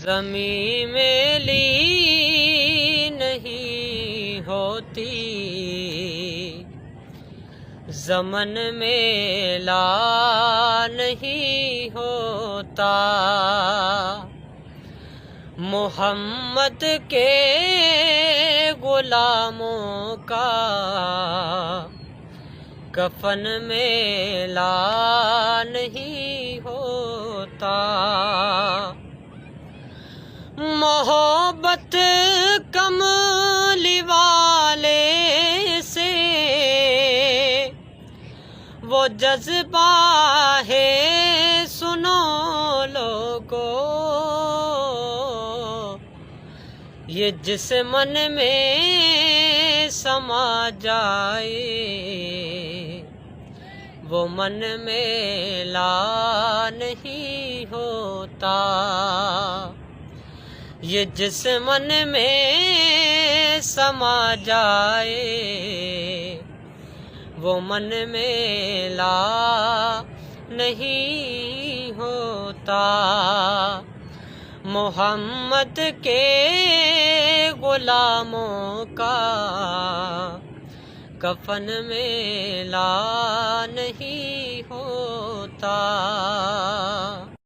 زمیں میلی نہیں ہوتی، زمن میلا نہیں ہوتا، محمد کے غلاموں کا کفن میلا نہیں ہوتا۔ محبت کملی والے سے وہ جذبہ ہے، سنو لوگو، یہ جس من میں سما جائے وہ من میلا نہیں ہوتا، یہ جس من میں سما جائے وہ من میلا نہیں ہوتا، محمد کے غلاموں کا کفن میلا نہیں ہوتا۔